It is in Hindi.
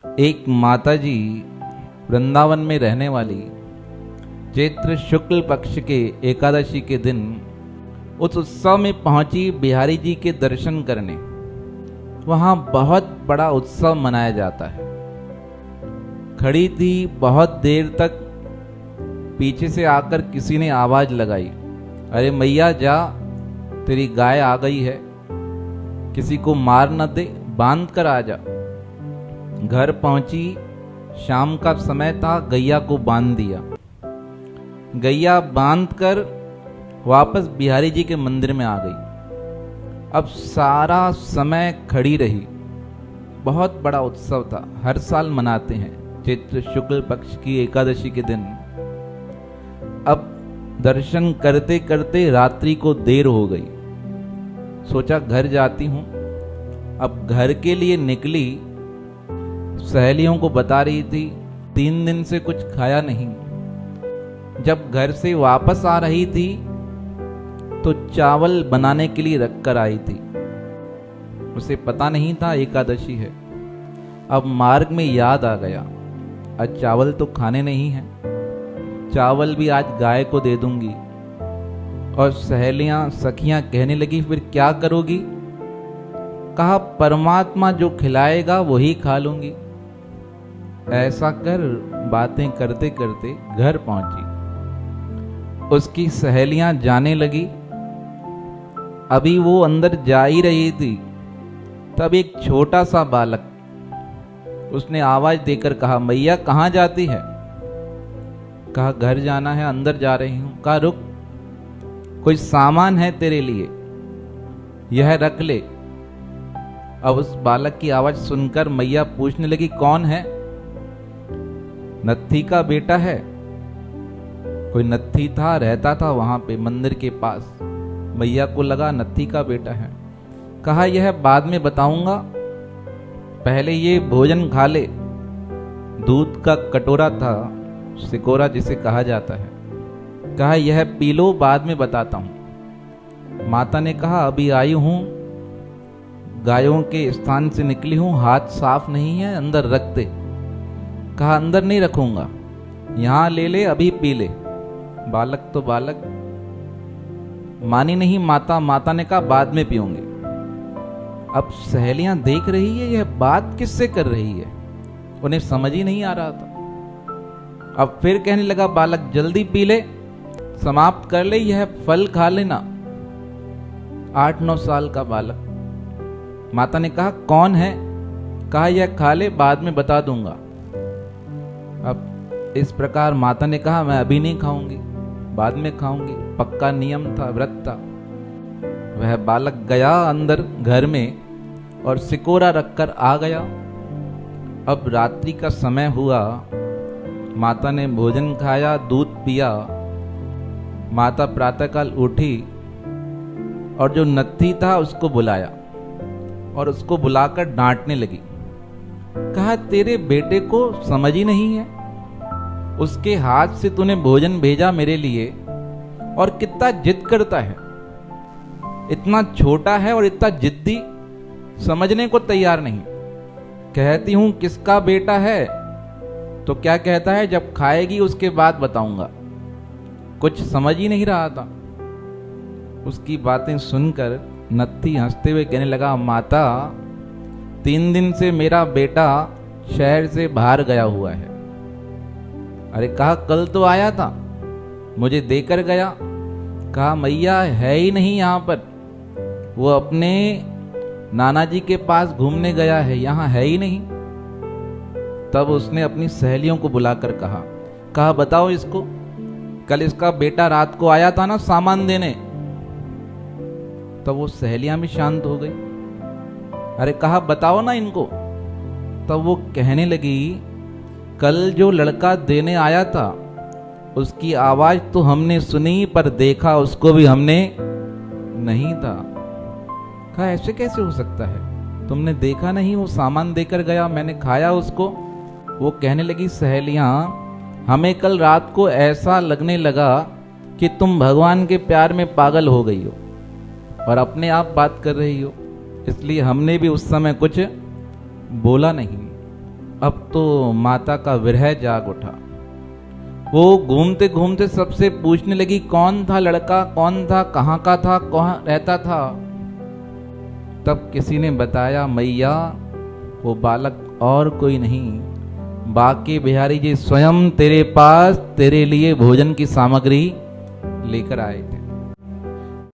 एक माताजी वृंदावन में रहने वाली चैत्र शुक्ल पक्ष के एकादशी के दिन उस उत्सव में पहुंची बिहारी जी के दर्शन करने। वहां बहुत बड़ा उत्सव मनाया जाता है। खड़ी थी बहुत देर तक, पीछे से आकर किसी ने आवाज लगाई, अरे मैया जा, तेरी गाय आ गई है, किसी को मार न दे, बांध कर आ जा। घर पहुंची, शाम का समय था, गैया को बांध दिया। गैया बांध कर वापस बिहारी जी के मंदिर में आ गई। अब सारा समय खड़ी रही। बहुत बड़ा उत्सव था, हर साल मनाते हैं चैत्र शुक्ल पक्ष की एकादशी के दिन। अब दर्शन करते करते रात्रि को देर हो गई। सोचा घर जाती हूं। अब घर के लिए निकली, सहेलियों को बता रही थी 3 दिन से कुछ खाया नहीं। जब घर से वापस आ रही थी तो चावल बनाने के लिए रख कर आई थी। उसे पता नहीं था एकादशी है। अब मार्ग में याद आ गया, आज चावल तो खाने नहीं है, चावल भी आज गाय को दे दूंगी। और सहेलियां सखियां कहने लगी, फिर क्या करोगी? कहा परमात्मा जो खिलाएगा वही खा लूंगी। ऐसा कर बातें करते करते घर पहुंची। उसकी सहेलियां जाने लगी। अभी वो अंदर जा ही रही थी, तब एक छोटा सा बालक, उसने आवाज देकर कहा, मैया कहाँ जाती है? कहा घर जाना है, अंदर जा रही हूं। कहा रुक, कोई सामान है तेरे लिए, यह रख ले। अब उस बालक की आवाज सुनकर मैया पूछने लगी, कौन है? नत्थी का बेटा है। कोई नत्थी था, रहता था वहां पे मंदिर के पास। मैया को लगा नत्थी का बेटा है। कहा यह बाद में बताऊंगा, पहले ये भोजन खा ले। दूध का कटोरा था, सिकोरा जिसे कहा जाता है। कहा यह पी लो, बाद में बताता हूं। माता ने कहा अभी आई हूं, गायों के स्थान से निकली हूं, हाथ साफ नहीं है, अंदर रख दे। कहा अंदर नहीं रखूंगा, यहां ले ले, अभी पी ले। बालक तो बालक, मानी नहीं माता। माता ने कहा बाद में पीऊंगी। अब सहेलियां देख रही है यह बात किससे कर रही है, उन्हें समझ ही नहीं आ रहा था। अब फिर कहने लगा बालक, जल्दी पी ले, समाप्त कर ले, यह फल खा लेना। 8-9 साल का बालक। माता ने कहा कौन है? कहा यह खा ले, बाद में बता दूंगा। अब इस प्रकार माता ने कहा मैं अभी नहीं खाऊंगी, बाद में खाऊंगी। पक्का नियम था, व्रत था। वह बालक गया अंदर घर में और सिकोरा रखकर आ गया। अब रात्रि का समय हुआ, माता ने भोजन खाया, दूध पिया। माता प्रातःकाल उठी और जो नत्थी था उसको बुलाया और उसको बुलाकर डांटने लगी। कहा तेरे बेटे को समझ ही नहीं है, उसके हाथ से तूने भोजन भेजा मेरे लिए और कितना जिद करता है। इतना छोटा है और इतना जिद्दी, समझने को तैयार नहीं। कहती हूं किसका बेटा है तो क्या कहता है, जब खाएगी उसके बाद बताऊंगा। कुछ समझ ही नहीं रहा था। उसकी बातें सुनकर नत्थी हंसते हुए कहने लगा, माता 3 दिन से मेरा बेटा शहर से बाहर गया हुआ है। अरे कहा कल तो आया था, मुझे देकर गया। कहा मैया है ही नहीं यहां पर, वो अपने नाना जी के पास घूमने गया है, यहां है ही नहीं। तब उसने अपनी सहेलियों को बुलाकर कहा बताओ इसको, कल इसका बेटा रात को आया था ना सामान देने। तब वो सहेलियां भी शांत हो गई। अरे कहा बताओ ना इनको। तब वो कहने लगी, कल जो लड़का देने आया था उसकी आवाज तो हमने सुनी, पर देखा उसको भी हमने नहीं था। कहा ऐसे कैसे हो सकता है, तुमने देखा नहीं? वो सामान देकर गया, मैंने खाया उसको। वो कहने लगी सहेलियां, हमें कल रात को ऐसा लगने लगा कि तुम भगवान के प्यार में पागल हो गई हो और अपने आप बात कर रही हो, इसलिए हमने भी उस समय कुछ बोला नहीं। अब तो माता का विरह जाग उठा। वो घूमते घूमते सबसे पूछने लगी, कौन था लड़का, कौन था, कहाँ का था, कहाँ रहता था। तब किसी ने बताया, मैया वो बालक और कोई नहीं, बाके बिहारी जी स्वयं तेरे पास तेरे लिए भोजन की सामग्री लेकर आए थे।